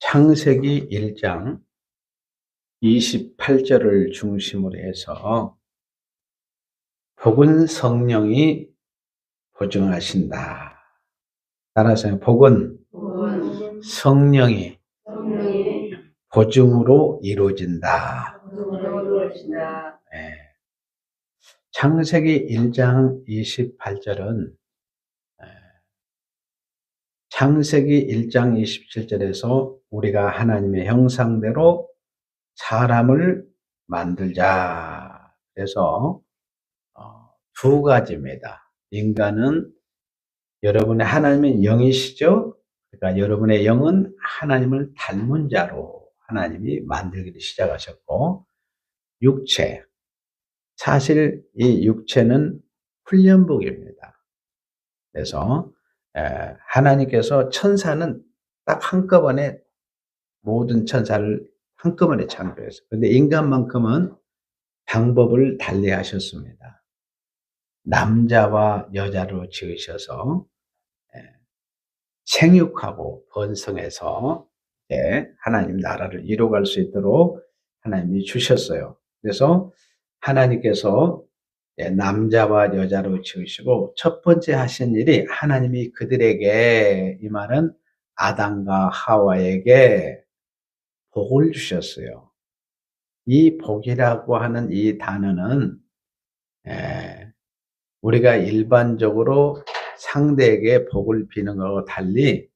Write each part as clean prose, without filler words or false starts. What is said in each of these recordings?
창세기 1장 28절을 중심으로 해서 복은 성령이 보증하신다. 따라서 복은 성령이 보증으로 이루어진다. 네. 창세기 1장 28절은 창세기 1장 27절에서 우리가 하나님의 형상대로 사람을 만들자. 그래서 두 가지입니다. 인간은 여러분의 하나님의 영이시죠? 그러니까 여러분의 영은 하나님을 닮은 자로 하나님이 만들기를 시작하셨고, 육체. 사실 이 육체는 훈련복입니다. 그래서 하나님께서 천사는 딱 한꺼번에 모든 천사를 한꺼번에 창조했어요. 그런데 인간만큼은 방법을 달리 하셨습니다. 남자와 여자로 지으셔서 생육하고 번성해서 하나님 나라를 이루어갈 수 있도록 하나님이 주셨어요. 그래서 하나님께서 남자와 여자로 지으시고 첫 번째 하신 일이 하나님이 그들에게, 이 말은 아담과 하와에게 복을 주셨어요. 이 복이라고 하는 이 단어는 우리가 일반적으로 상대에게 복을 비는 것과 달리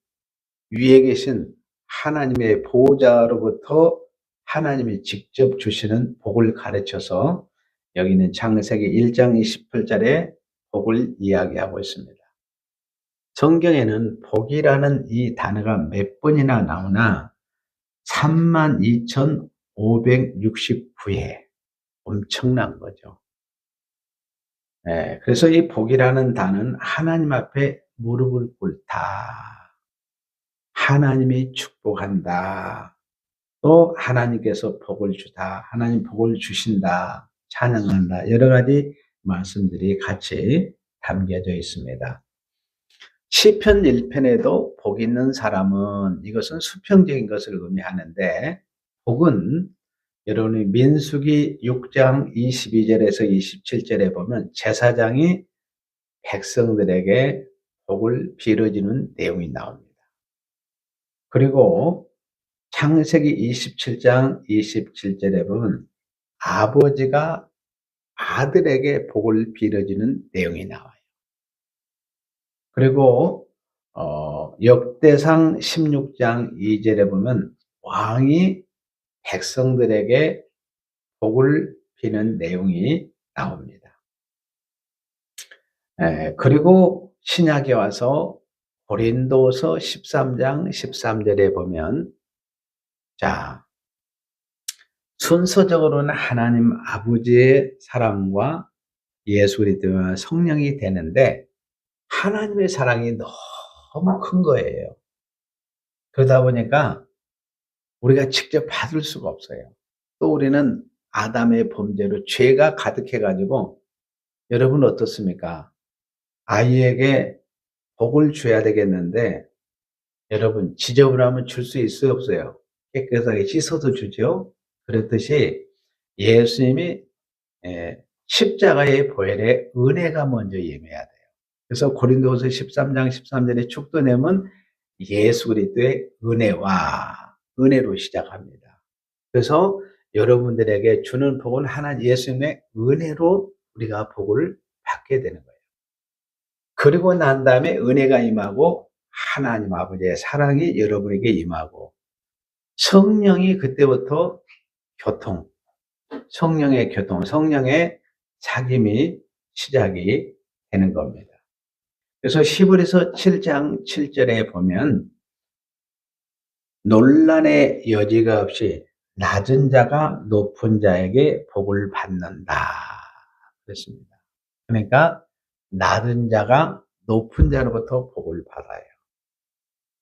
위에 계신 하나님의 보호자로부터 하나님이 직접 주시는 복을 가르쳐서 여기는 창세기 1장 28절에 복을 이야기하고 있습니다. 성경에는 복이라는 이 단어가 몇 번이나 나오나 32,569회. 엄청난 거죠. 그래서 이 복이라는 단어는 하나님 앞에 무릎을 꿇다, 하나님이 축복한다, 또 하나님께서 복을 주다, 하나님 복을 주신다, 찬양한다, 여러 가지 말씀들이 같이 담겨져 있습니다. 시편 1편에도 복 있는 사람은, 이것은 수평적인 것을 의미하는데, 복은 여러분이 민수기 6장 22절에서 27절에 보면 제사장이 백성들에게 복을 빌어주는 내용이 나옵니다. 그리고 창세기 27장 27절에 보면 아버지가 아들에게 복을 빌어주는 내용이 나와요. 그리고 역대상 16장 2절에 보면 왕이 백성들에게 복을 비는 내용이 나옵니다. 그리고 신약에 와서 고린도서 13장 13절에 보면, 자, 순서적으로는 하나님 아버지의 사랑과 예수 그리스도와 성령이 되는데 하나님의 사랑이 너무 큰 거예요. 그러다 보니까 우리가 직접 받을 수가 없어요. 또 우리는 아담의 범죄로 죄가 가득해가지고, 여러분 어떻습니까? 아이에게 복을 줘야 되겠는데 여러분 지저분하면 줄 수 있어요, 없어요? 깨끗하게 씻어서 주죠. 그렇듯이 예수님이 십자가의 보혈에 은혜가 먼저 임해야 돼요. 그래서 고린도서 13장 13절에 축도내면 예수 그리스도의 은혜와 은혜로 시작합니다. 그래서 여러분들에게 주는 복은 하나님 예수님의 은혜로 우리가 복을 받게 되는 거예요. 그리고 난 다음에 은혜가 임하고 하나님 아버지의 사랑이 여러분에게 임하고 성령이 그때부터 성령의 사귐이 시작이 되는 겁니다. 그래서 히브리서 7장 7절에 보면 논란의 여지가 없이 낮은 자가 높은 자에게 복을 받는다 그랬습니다. 그러니까 낮은 자가 높은 자로부터 복을 받아요.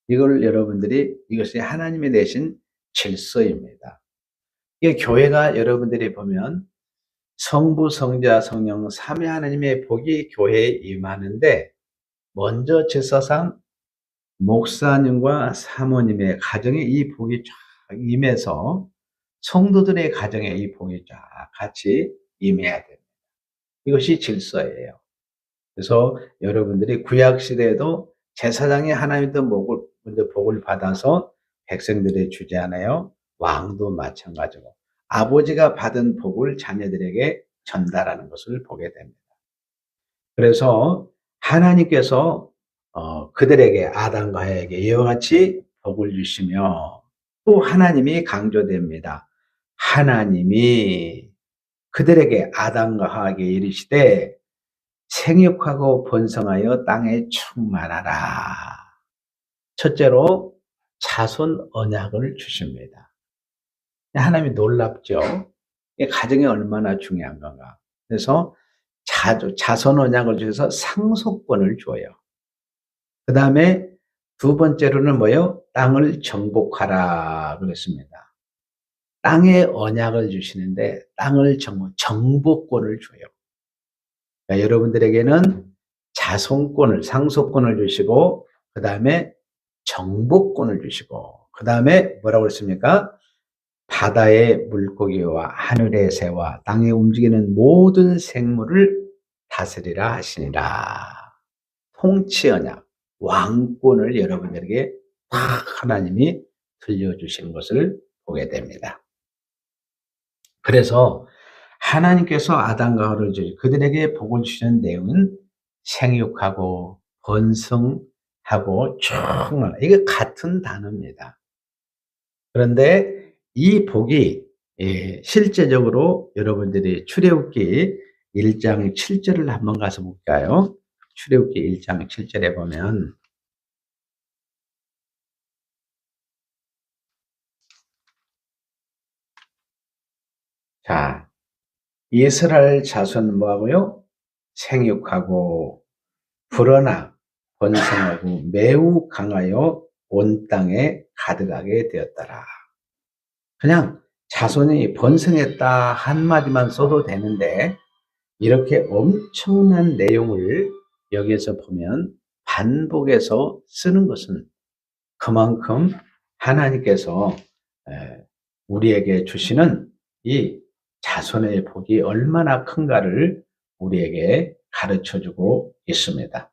이걸 여러분들이, 이것이 하나님이 내신 질서입니다. 이게 교회가 여러분들이 보면 성부, 성자, 성령 삼위 하나님의 복이 교회에 임하는데 먼저 질서상 목사님과 사모님의 가정에 이 복이 쫙 임해서 성도들의 가정에 이 복이 쫙 같이 임해야 됩니다. 이것이 질서예요. 그래서 여러분들이 구약 시대에도 제사장이 하나님부터 먼저 복을 받아서 백성들에 주잖아요. 왕도 마찬가지고 아버지가 받은 복을 자녀들에게 전달하는 것을 보게 됩니다. 그래서 하나님께서 그들에게 아담과 하에게 이와 같이 복을 주시며 또 하나님이 강조됩니다. 하나님이 그들에게 아담과 하에게 이르시되 생육하고 번성하여 땅에 충만하라. 첫째로 자손 언약을 주십니다. 하나님이 놀랍죠. 가정이 얼마나 중요한 건가. 그래서 자손 언약을 주셔서 상속권을 줘요. 그 다음에 두 번째로는 뭐예요? 땅을 정복하라 그랬습니다. 땅에 언약을 주시는데 땅을 정복권을 줘요. 그러니까 여러분들에게는 자손권을, 상속권을 주시고 그 다음에 정복권을 주시고 그 다음에 뭐라고 그랬습니까? 바다의 물고기와 하늘의 새와 땅에 움직이는 모든 생물을 다스리라 하시니라. 통치 언약, 왕권을 여러분들에게 딱 하나님이 들려주시는 것을 보게 됩니다. 그래서 하나님께서 아담과 하와를 주시 그들에게 복을 주시는 내용은 생육하고 번성하고 충만, 이게 같은 단어입니다. 그런데 이 복이 실제적으로 여러분들이 출애굽기 1장 7절을 한번 가서 볼까요? 출애굽기 1장 7절에 보면 자, 이스라엘 자손은 뭐하고요? 생육하고 불어나 번성하고 매우 강하여 온 땅에 가득하게 되었더라. 그냥 자손이 번성했다 한마디만 써도 되는데 이렇게 엄청난 내용을 여기에서 보면 반복해서 쓰는 것은 그만큼 하나님께서 우리에게 주시는 이 자손의 복이 얼마나 큰가를 우리에게 가르쳐주고 있습니다.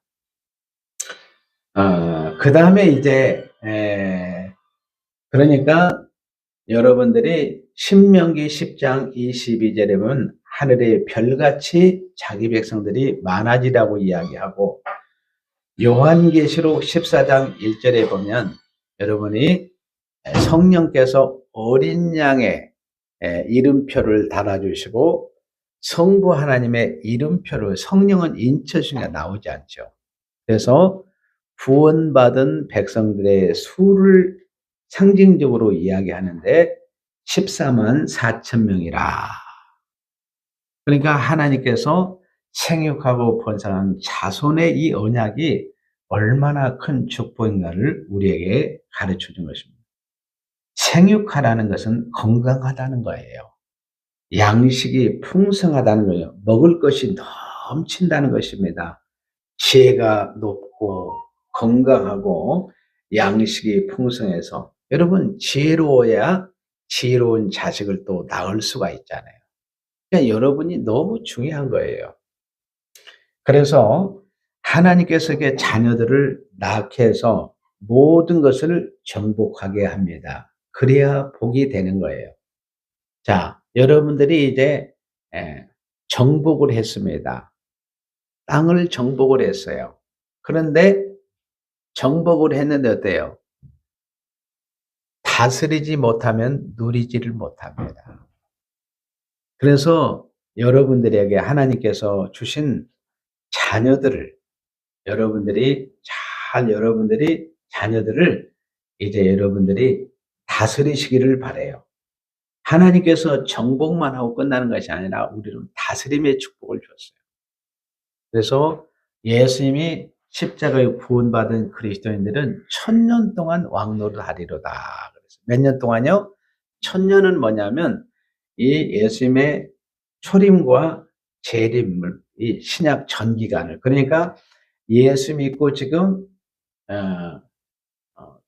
그 다음에 이제 그러니까 여러분들이 신명기 10장 22절에 보면 하늘의 별같이 자기 백성들이 많아지라고 이야기하고 요한계시록 14장 1절에 보면 여러분이 성령께서 어린 양의 이름표를 달아주시고 성부 하나님의 이름표를 성령은 인처 중에 나오지 않죠. 그래서 구원받은 백성들의 수를 상징적으로 이야기하는데 14만 4천 명이라. 그러니까 하나님께서 생육하고 번성한 자손의 이 언약이 얼마나 큰 축복인가를 우리에게 가르쳐 준 것입니다. 생육하라는 것은 건강하다는 거예요. 양식이 풍성하다는 거예요. 먹을 것이 넘친다는 것입니다. 지혜가 높고 건강하고 양식이 풍성해서 여러분 지혜로워야 지혜로운 자식을 또 낳을 수가 있잖아요. 그러니까 여러분이 너무 중요한 거예요. 그래서 하나님께서 자녀들을 낳게 해서 모든 것을 정복하게 합니다. 그래야 복이 되는 거예요. 자, 여러분들이 이제 정복을 했습니다. 땅을 정복을 했어요. 그런데 정복을 했는데 어때요? 다스리지 못하면 누리지를 못합니다. 그래서 여러분들에게 하나님께서 주신 자녀들을 여러분들이 자녀들을 이제 여러분들이 다스리시기를 바라요. 하나님께서 정복만 하고 끝나는 것이 아니라 우리는 다스림의 축복을 줬어요. 그래서 예수님이 십자가에 구원받은 그리스도인들은 1000년 동안 왕노를 하리로다. 그래서 몇 년 동안요? 1000년은 뭐냐면 이 예수님의 초림과 재림을 이 신약 전 기간을 그러니까 예수 믿고 지금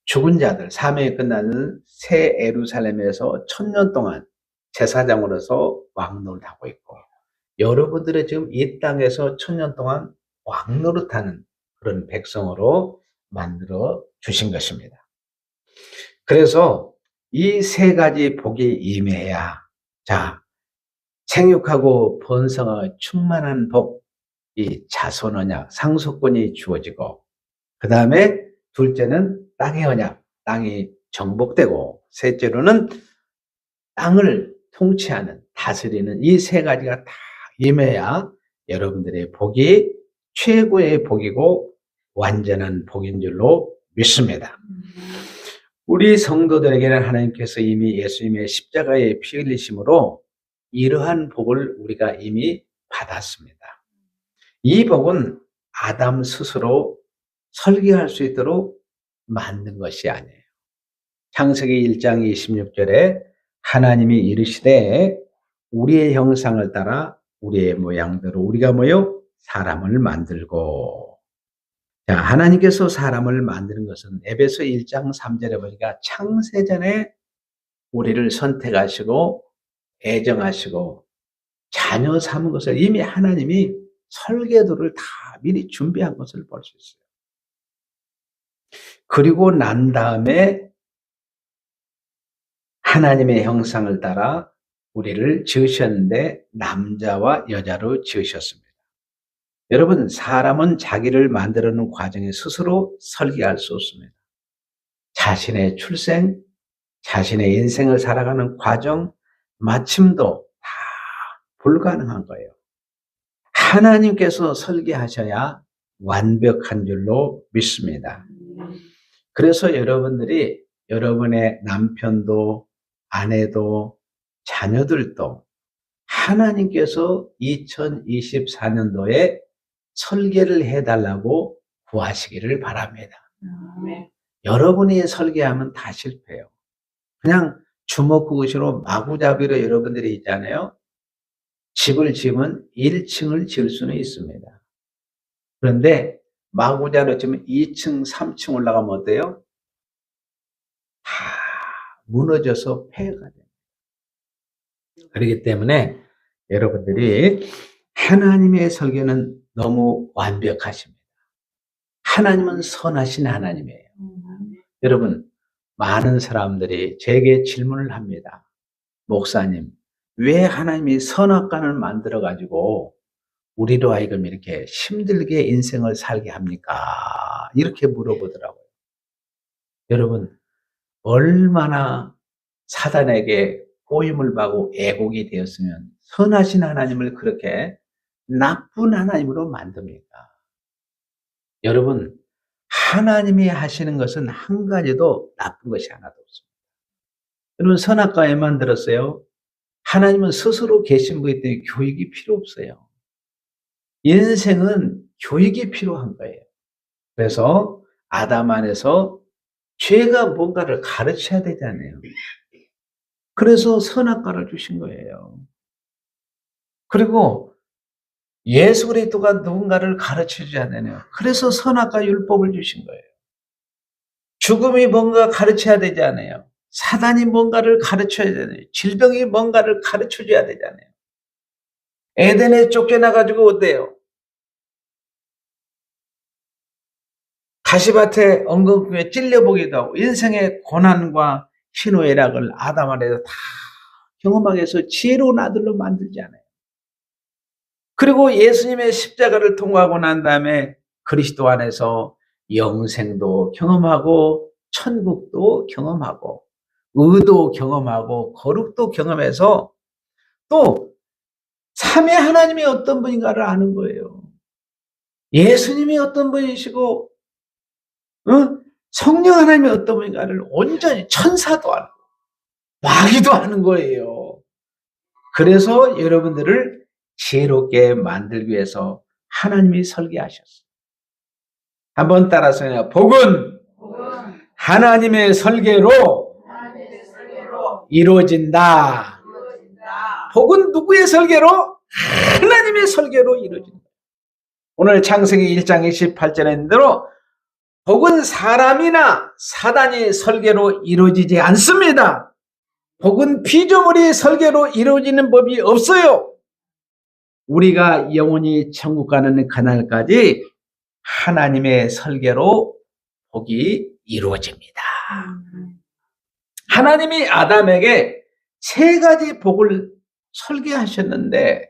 죽은 자들, 사명이 끝나는 새 예루살렘에서 1000년 동안 제사장으로서 왕노릇하고 있고, 여러분들의 지금 이 땅에서 1000년 동안 왕노릇하는 그런 백성으로 만들어 주신 것입니다. 그래서 이 세 가지 복이 임해야, 자, 생육하고 번성하고 충만한 복, 이 자손 언약, 상속권이 주어지고, 그 다음에 둘째는 땅의 언약, 땅이 정복되고, 셋째로는 땅을 통치하는, 다스리는 이 세 가지가 다 임해야 여러분들의 복이 최고의 복이고 완전한 복인 줄로 믿습니다. 우리 성도들에게는 하나님께서 이미 예수님의 십자가의 피 흘리심으로 이러한 복을 우리가 이미 받았습니다. 이 복은 아담 스스로 설계할 수 있도록 만든 것이 아니에요. 창세기 1장 26절에 하나님이 이르시되 우리의 형상을 따라 우리의 모양대로 우리가 뭐요? 사람을 만들고. 자, 하나님께서 사람을 만드는 것은 에베소 1장 3절에 보니까 창세전에 우리를 선택하시고 애정하시고 자녀 삼은 것을 이미 하나님이 설계도를 다 미리 준비한 것을 볼 수 있어요. 그리고 난 다음에 하나님의 형상을 따라 우리를 지으셨는데 남자와 여자로 지으셨습니다. 여러분, 사람은 자기를 만들어내는 과정에 스스로 설계할 수 없습니다. 자신의 출생, 자신의 인생을 살아가는 과정, 마침도 다 불가능한 거예요. 하나님께서 설계하셔야 완벽한 줄로 믿습니다. 그래서 여러분들이 여러분의 남편도 아내도 자녀들도 하나님께서 2024년도에 설계를 해달라고 구하시기를 바랍니다. 여러분이 설계하면 다 실패해요. 그냥 주먹구구시로 마구잡이로 여러분들이 있잖아요. 집을 지으면 1층을 지을 수는 있습니다. 그런데 마구잡이로 지으면 2층, 3층 올라가면 어때요? 다 무너져서 폐해가 됩니다. 그렇기 때문에 여러분들이 하나님의 설계는 너무 완벽하십니다. 하나님은 선하신 하나님이에요. 여러분, 많은 사람들이 제게 질문을 합니다. 목사님, 왜 하나님이 선악간을 만들어가지고 우리로 하여금 이렇게 힘들게 인생을 살게 합니까? 이렇게 물어보더라고요. 여러분, 얼마나 사단에게 꼬임을 받고 애곡이 되었으면 선하신 하나님을 그렇게 나쁜 하나님으로 만듭니까? 여러분, 하나님이 하시는 것은 한 가지도 나쁜 것이 하나도 없습니다. 여러분, 선악과에 만들었어요. 하나님은 스스로 계신 분이기 때문에 교육이 필요 없어요. 인생은 교육이 필요한 거예요. 그래서 아담 안에서 죄가 뭔가를 가르쳐야 되잖아요. 그래서 선악과를 주신 거예요. 그리고 예수 그리스도가 누군가를 가르쳐주지 않아요. 그래서 선악과 율법을 주신 거예요. 죽음이 뭔가 가르쳐야 되잖아요. 사단이 뭔가를 가르쳐야 되잖아요. 질병이 뭔가를 가르쳐줘야 되잖아요. 에덴에 쫓겨나가지고 어때요? 가시밭에 엉겅퀴에 찔려보기도 하고 인생의 고난과 희노애락을 아담 안에서 다 경험하게 해서 지혜로운 아들로 만들지 않아요. 그리고 예수님의 십자가를 통과하고 난 다음에 그리스도 안에서 영생도 경험하고 천국도 경험하고 의도 경험하고 거룩도 경험해서 또 삼위 하나님이 어떤 분인가를 아는 거예요. 예수님이 어떤 분이시고 성령 하나님이 어떤 분인가를 온전히 천사도 알고 마귀도 아는 거예요. 그래서 여러분들을 지혜롭게 만들기 위해서 하나님이 설계하셨어요. 한번 따라서 해요. 복은 하나님의 설계로 이루어진다. 복은 누구의 설계로? 하나님의 설계로 이루어진다. 오늘 창세기 1장 28절에 있는 대로 복은 사람이나 사단이 설계로 이루어지지 않습니다. 복은 피조물이 설계로 이루어지는 법이 없어요. 우리가 영원히 천국 가는 그날까지 하나님의 설계로 복이 이루어집니다. 하나님이 아담에게 3가지 복을 설계하셨는데,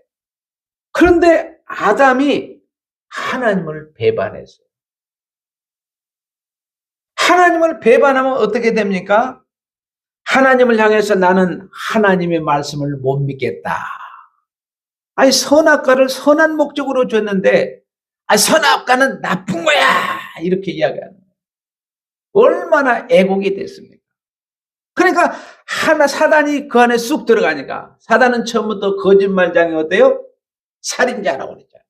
그런데 아담이 하나님을 배반했어요. 하나님을 배반하면 어떻게 됩니까? 하나님을 향해서 나는 하나님의 말씀을 못 믿겠다. 아니, 선악과를 선한 목적으로 줬는데, 선악과는 나쁜 거야. 이렇게 이야기하는 거예요. 얼마나 애곡이 됐습니까? 그러니까 사단이 그 안에 쑥 들어가니까, 사단은 처음부터 거짓말장이 어때요? 살인자라고 그랬잖아요.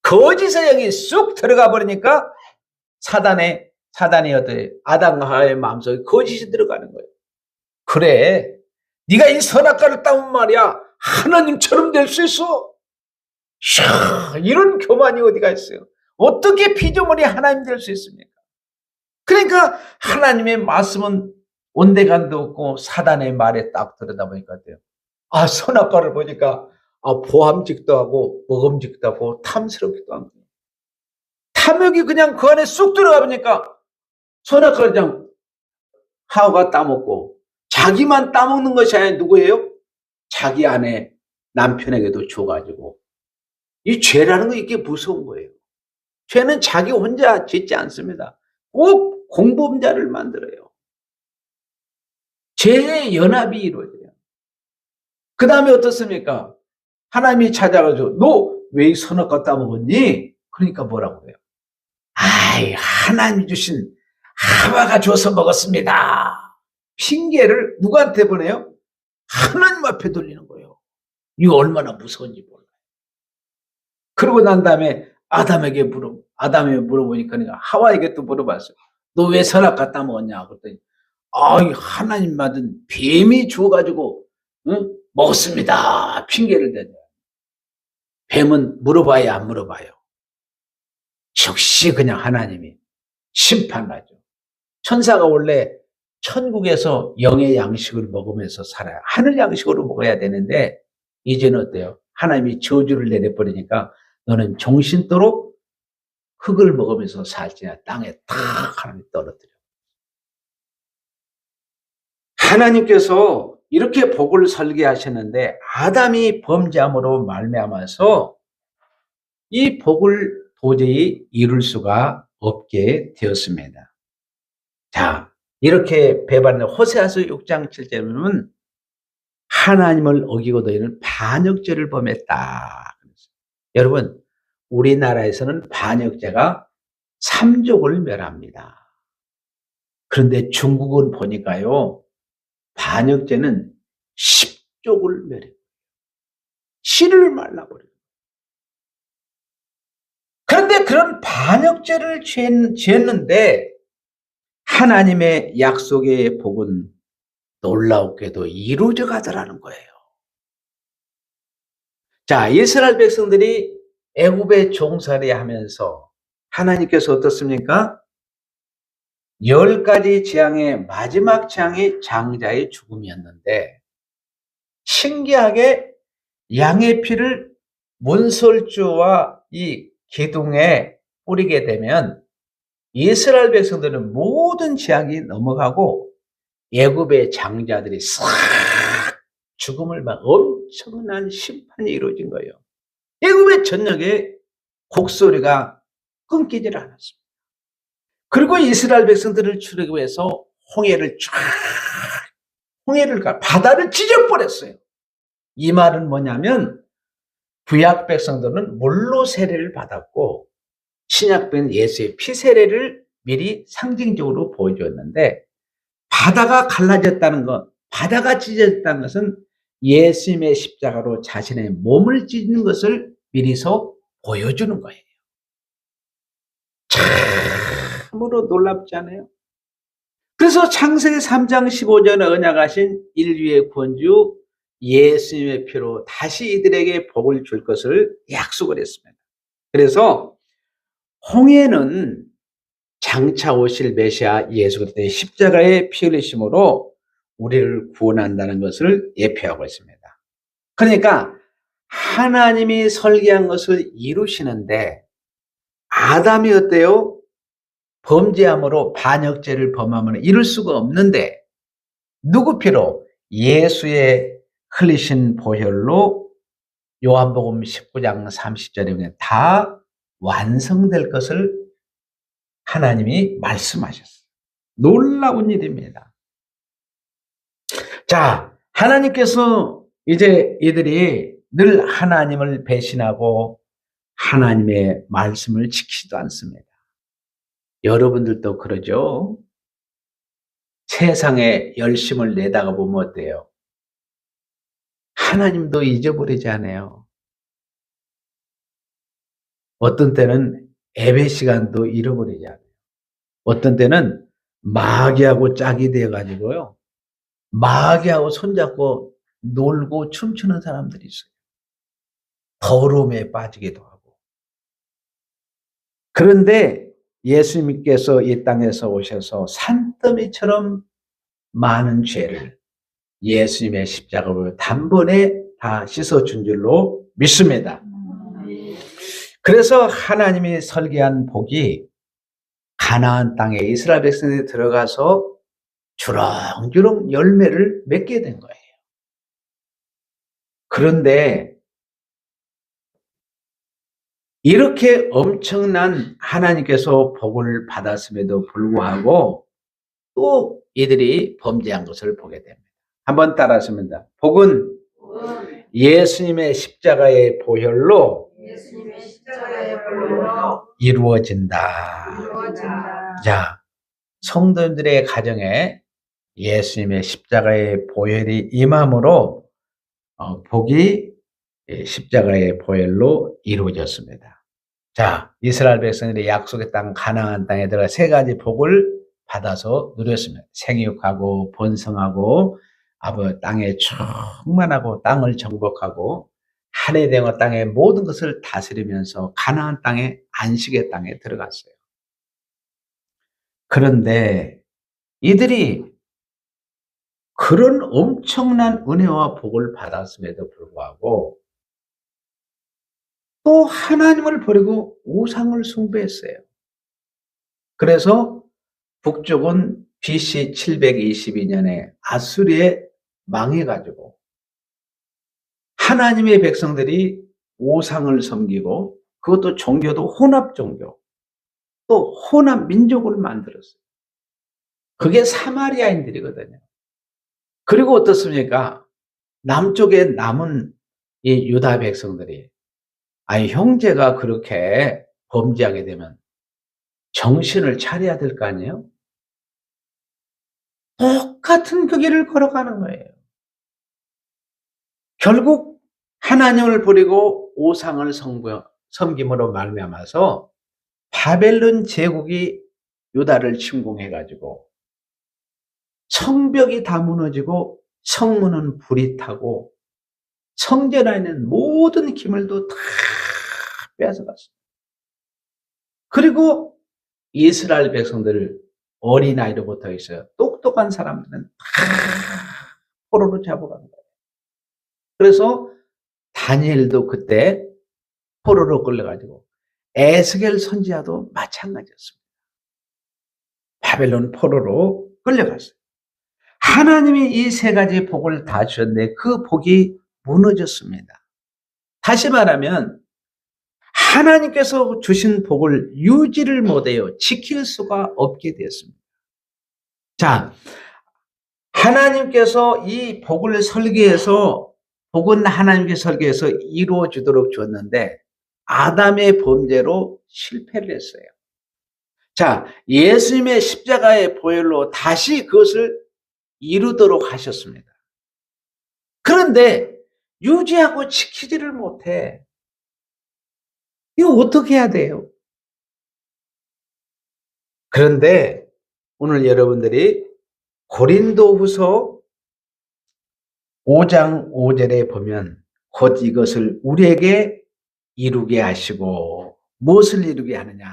거짓의 영이 쑥 들어가 버리니까 사단이 어때요? 아담과 하와의 마음속에 거짓이 들어가는 거예요. 그래, 네가 이 선악과를 따면 말이야, 하나님처럼 될 수 있어. 이런 교만이 어디가 있어요? 어떻게 피조물이 하나님 될 수 있습니까? 그러니까 하나님의 말씀은 온데간도 없고 사단의 말에 딱 들여다보니까 어때요? 선악과를 보니까 보함직도 하고 먹음직도 하고 탐스럽기도 하고, 탐욕이 그냥 그 안에 쑥 들어가 보니까 선악과를 그냥 하와가 따먹고, 자기만 따먹는 것이 아니라 누구예요? 자기 아내 남편에게도 줘가지고. 이 죄라는 거 이게 무서운 거예요. 죄는 자기 혼자 짓지 않습니다. 꼭 공범자를 만들어요. 죄의 연합이 이루어져요. 그 다음에 어떻습니까? 하나님이 찾아가지고 너 왜 이 선악과 따먹었니? 그러니까 뭐라고 해요? 하나님이 주신 하와가 줘서 먹었습니다. 핑계를 누구한테 보내요? 하나님 앞에 돌리는 거예요. 이거 얼마나 무서운지 몰라요. 그러고 난 다음에 아담이 물어보니까 하와에게 또 물어봤어요. 너 왜 선악과 따먹었냐? 그랬더니 하나님 받은 뱀이 주어가지고 먹었습니다. 핑계를 대요. 뱀은 물어봐야 안 물어봐요. 즉시 그냥 하나님이 심판하죠. 천사가 원래 천국에서 영의 양식을 먹으면서 살아요. 하늘 양식으로 먹어야 되는데 이제는 어때요? 하나님이 저주를 내려버리니까 너는 종신토록 흙을 먹으면서 살지냐, 땅에 탁 하나님이 떨어뜨려. 하나님께서 이렇게 복을 설계하셨는데 아담이 범죄함으로 말미암아서 이 복을 도저히 이룰 수가 없게 되었습니다. 자, 이렇게 배반된 호세아서 6장 7절에는 하나님을 어기고 너희는 반역죄를 범했다. 여러분, 우리나라에서는 반역죄가 3족을 멸합니다. 그런데 중국은 보니까요, 반역죄는 10족을 멸해요. 씨를 말라버려요. 그런데 그런 반역죄를 지었는데 하나님의 약속의 복은 놀랍게도 이루어져 가더라는 거예요. 자, 이스라엘 백성들이 애굽에 종살이 하면서 하나님께서 어떻습니까? 10가지 재앙의 마지막 재앙이 장자의 죽음이었는데, 신기하게 양의 피를 문설주와 이 기둥에 뿌리게 되면 이스라엘 백성들은 모든 재앙이 넘어가고 애굽의 장자들이 싹 죽음을 막 엄청난 심판이 이루어진 거예요. 애굽의 전역에 곡소리가 끊기질 않았습니다. 그리고 이스라엘 백성들을 출애굽해서 바다를 찢어버렸어요. 이 말은 뭐냐면 구약 백성들은 물로 세례를 받았고 신약된 예수의 피 세례를 미리 상징적으로 보여주었는데, 바다가 갈라졌다는 것, 바다가 찢어졌다는 것은 예수님의 십자가로 자신의 몸을 찢는 것을 미리서 보여주는 거예요. 참으로 놀랍지 않아요? 그래서 창세기 3장 15절에 언약하신 인류의 구원주 예수님의 피로 다시 이들에게 복을 줄 것을 약속을 했습니다. 그래서 홍해는 장차 오실 메시아 예수 그리스도의 십자가의 피 흘리심으로 우리를 구원한다는 것을 예표하고 있습니다. 그러니까 하나님이 설계한 것을 이루시는데 아담이 어때요? 범죄함으로 반역죄를 범하면 이룰 수가 없는데 누구 피로? 예수의 흘리신 보혈로 요한복음 19장 30절에 보면 다 완성될 것을 하나님이 말씀하셨어요. 놀라운 일입니다. 자, 하나님께서 이제 이들이 늘 하나님을 배신하고 하나님의 말씀을 지키지도 않습니다. 여러분들도 그러죠? 세상에 열심을 내다가 보면 어때요? 하나님도 잊어버리지 않아요. 어떤 때는 예배 시간도 잃어버리지 않아요. 어떤 때는 마귀하고 짝이 되어가지고요. 마귀하고 손잡고 놀고 춤추는 사람들이 있어요. 더러움에 빠지기도 하고. 그런데 예수님께서 이 땅에서 오셔서 산더미처럼 많은 죄를 예수님의 십자가로 단번에 다 씻어준 줄로 믿습니다. 그래서 하나님이 설계한 복이 가나안 땅에 이스라엘 백성들이 들어가서 주렁주렁 열매를 맺게 된 거예요. 그런데 이렇게 엄청난 하나님께서 복을 받았음에도 불구하고 또 이들이 범죄한 것을 보게 됩니다. 한번 따라하십니다. 복은 예수님의 십자가의 보혈로 이루어진다. 자, 성도님들의 가정에 예수님의 십자가의 보혈이 임함으로 복이 십자가의 보혈로 이루어졌습니다. 자, 이스라엘 백성들이 약속의 땅 가나안 땅에 들어가 세 가지 복을 받아서 누렸습니다. 생육하고 번성하고 땅에 충만하고 땅을 정복하고 하네데와 땅의 모든 것을 다스리면서 가나안 땅에 안식의 땅에 들어갔어요. 그런데 이들이 그런 엄청난 은혜와 복을 받았음에도 불구하고 또 하나님을 버리고 우상을 숭배했어요. 그래서 북쪽은 BC 722년에 아수리에 망해가지고 하나님의 백성들이 우상을 섬기고 그것도 종교도 혼합 종교 또 혼합 민족을 만들었어요. 그게 사마리아인들이거든요. 그리고 어떻습니까? 남쪽에 남은 이 유다 백성들이 형제가 그렇게 범죄하게 되면 정신을 차려야 될 거 아니에요? 똑같은 그 길을 걸어가는 거예요. 결국 하나님을 버리고 우상을 섬김으로 말미암아서 바벨론 제국이 유다를 침공해가지고 성벽이 다 무너지고 성문은 불이 타고 성전 안에 있는 모든 기물도 다 빼앗아갔습니다. 그리고 이스라엘 백성들을 어린아이로부터 있어요. 똑똑한 사람들은 다 포로로 잡아간 거예요. 그래서 다니엘도 그때 포로로 끌려가지고 에스겔 선지자도 마찬가지였습니다. 바벨론 포로로 끌려갔어요. 하나님이 이 세 가지 복을 다 주셨는데 그 복이 무너졌습니다. 다시 말하면 하나님께서 주신 복을 유지를 못해요. 지킬 수가 없게 되었습니다. 자, 하나님께서 이 복을 설계해서 복은 하나님께 설계해서 이루어지도록 줬는데 아담의 범죄로 실패를 했어요. 자, 예수님의 십자가의 보혈로 다시 그것을 이루도록 하셨습니다. 그런데 유지하고 지키지를 못해. 이거 어떻게 해야 돼요? 그런데 오늘 여러분들이 고린도후서 5장 5절에 보면 곧 이것을 우리에게 이루게 하시고 무엇을 이루게 하느냐?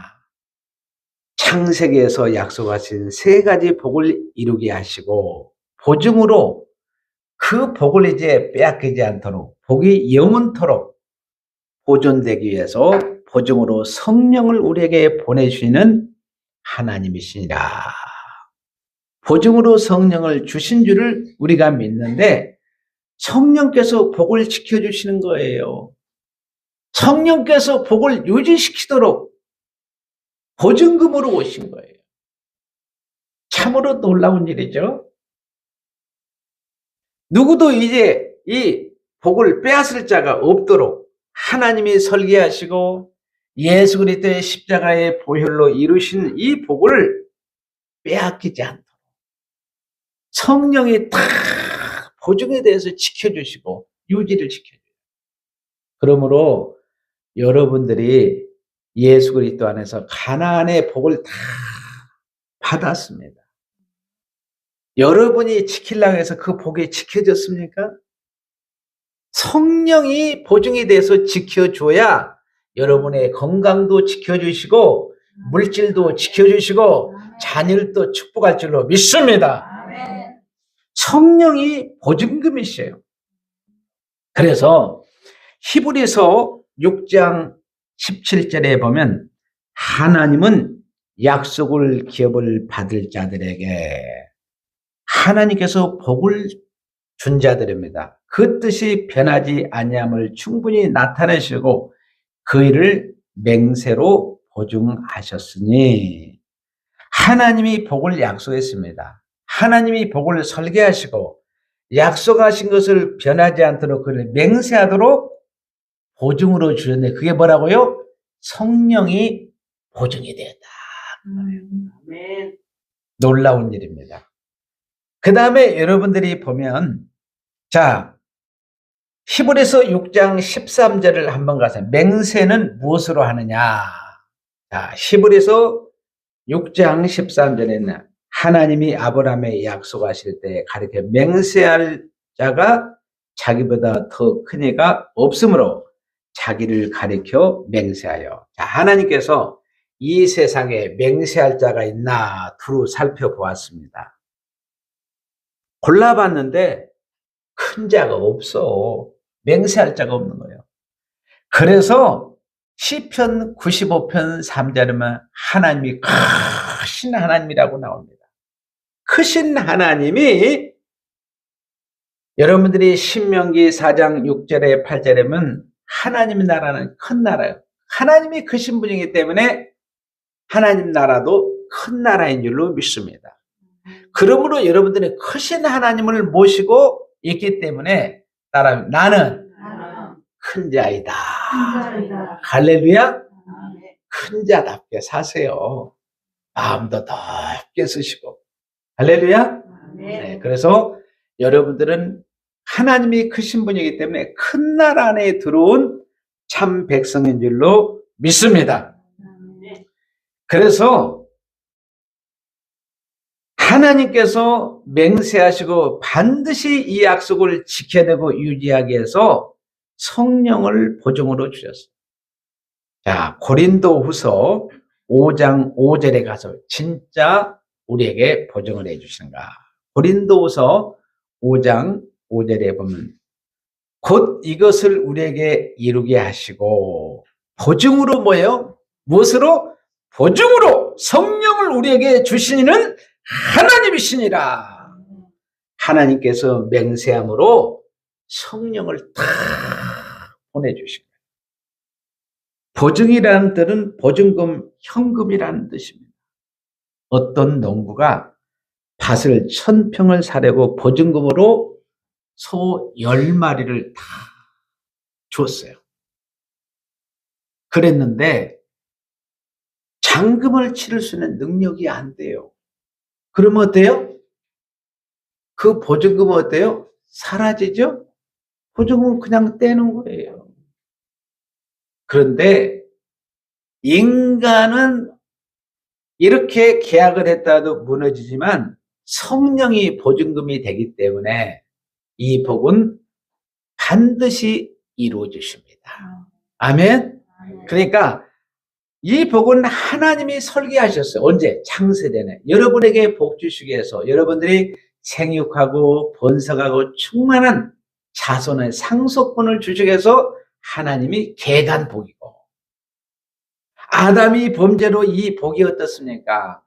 창세기에서 약속하신 세 가지 복을 이루게 하시고 보증으로 그 복을 이제 빼앗기지 않도록 복이 영원토록 보존되기 위해서 보증으로 성령을 우리에게 보내주시는 하나님이시니라. 보증으로 성령을 주신 줄을 우리가 믿는데 성령께서 복을 지켜주시는 거예요. 성령께서 복을 유지시키도록 보증금으로 오신 거예요. 참으로 놀라운 일이죠. 누구도 이제 이 복을 빼앗을 자가 없도록 하나님이 설계하시고 예수 그리스도의 십자가의 보혈로 이루신 이 복을 빼앗기지 않도록 성령이 다 보증에 대해서 지켜주시고 유지를 시켜줘요. 그러므로 여러분들이 예수 그리스도 안에서 가나안의 복을 다 받았습니다. 여러분이 지키려고 해서 그 복이 지켜졌습니까? 성령이 보증에 대해서 지켜줘야 여러분의 건강도 지켜주시고 물질도 지켜주시고 자녀도 축복할 줄로 믿습니다. 성령이 보증금이셔요. 그래서 히브리서 6장 17절에 보면 하나님은 약속을 기업을 받을 자들에게 하나님께서 복을 준 자들입니다. 그 뜻이 변하지 아니함을 충분히 나타내시고 그 일을 맹세로 보증하셨으니 하나님이 복을 약속했습니다. 하나님이 복을 설계하시고 약속하신 것을 변하지 않도록 그를 맹세하도록 보증으로 주셨는데 그게 뭐라고요? 성령이 보증이 되었다. 놀라운 일입니다. 그 다음에 여러분들이 보면 자 히브리서 6장 13절을 한번 가서 맹세는 무엇으로 하느냐. 자 히브리서 6장 13절에는 하나님이 아브라함에 약속하실 때 가리켜 맹세할 자가 자기보다 더 큰 이가 없으므로 자기를 가리켜 맹세하여. 자, 하나님께서 이 세상에 맹세할 자가 있나 두루 살펴보았습니다. 골라봤는데 큰 자가 없어. 맹세할 자가 없는 거예요. 그래서 시편 95편 3절에만 하나님이 크신 하나님이라고 나옵니다. 크신 하나님이 여러분들이 신명기 4장 6절에 8절에는 하나님 나라는 큰 나라예요. 하나님이 크신 분이기 때문에 하나님 나라도 큰 나라인 줄로 믿습니다. 그러므로 여러분들이 크신 하나님을 모시고 있기 때문에 나는 큰 자이다. 할렐루야. 큰 자답게 사세요. 마음도 넓게 쓰시고. 할렐루야. 네, 그래서 여러분들은 하나님이 크신 분이기 때문에 큰 나라 안에 들어온 참 백성인 줄로 믿습니다. 그래서 하나님께서 맹세하시고 반드시 이 약속을 지켜내고 유지하기 위해서 성령을 보증으로 주셨어요. 자, 고린도후서 5장 5절에 가서 진짜 우리에게 보증을 해주시는가. 고린도후서 5장 5절에 보면 곧 이것을 우리에게 이루게 하시고 보증으로 뭐예요? 무엇으로? 보증으로 성령을 우리에게 주시는 하나님이시니라. 하나님께서 맹세함으로 성령을 다 보내주신 거예요. 보증이라는 뜻은 보증금, 현금이라는 뜻입니다. 어떤 농부가 밭을 1000평을 사려고 보증금으로 소 10마리를 다 줬어요. 그랬는데 잔금을 치를 수 있는 능력이 안 돼요. 그러면 어때요? 그 보증금은 어때요? 사라지죠? 보증금은 그냥 떼는 거예요. 그런데 인간은 이렇게 계약을 했다도 무너지지만 성령이 보증금이 되기 때문에 이 복은 반드시 이루어지십니다. 아멘? 그러니까 이 복은 하나님이 설계하셨어요. 언제? 창세전에. 여러분에게 복 주시기 위해서 여러분들이 생육하고 번성하고 충만한 자손의 상속권을 주시기 위해서 하나님이 계획한 복이고, 아담이 범죄로 이 복이 어떻습니까?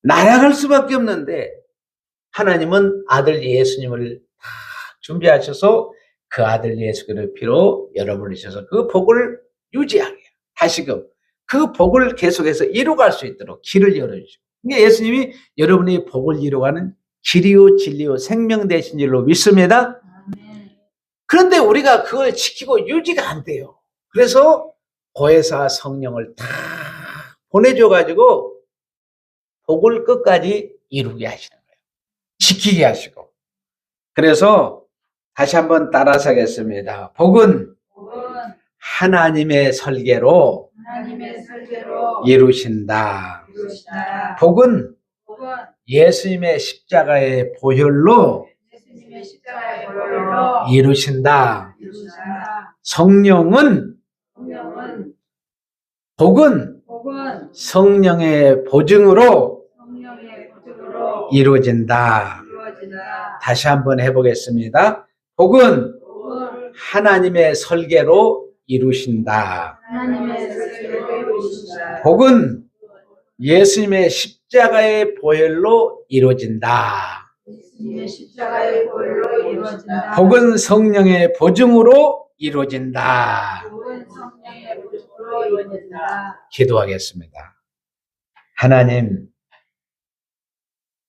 날아갈 수밖에 없는데 하나님은 아들 예수님을 다 준비하셔서 그 아들 예수 그리스도의 피로 여러분을 주셔서 그 복을 유지하게, 다시금 그 복을 계속해서 이루어갈 수 있도록 길을 열어주시고, 그러니까 예수님이 여러분의 복을 이루어가는 길이요 진리요 생명 되신 줄로 믿습니다. 그런데 우리가 그걸 지키고 유지가 안 돼요. 그래서 보혜사 성령을 다 보내줘가지고 복을 끝까지 이루게 하시는 거예요. 지키게 하시고. 그래서 다시 한번 따라서 하겠습니다. 복은 하나님의 설계로 이루신다. 복은 예수님의 십자가의 보혈로 이루신다. 성령은 복은 성령의 보증으로 이루어진다. 다시 한번 해보겠습니다. 복은 하나님의 설계로 이루신다. 복은 예수님의 십자가의 보혈로 이루어진다. 복은 성령의 보증으로 이루어진다. 기도하겠습니다. 하나님,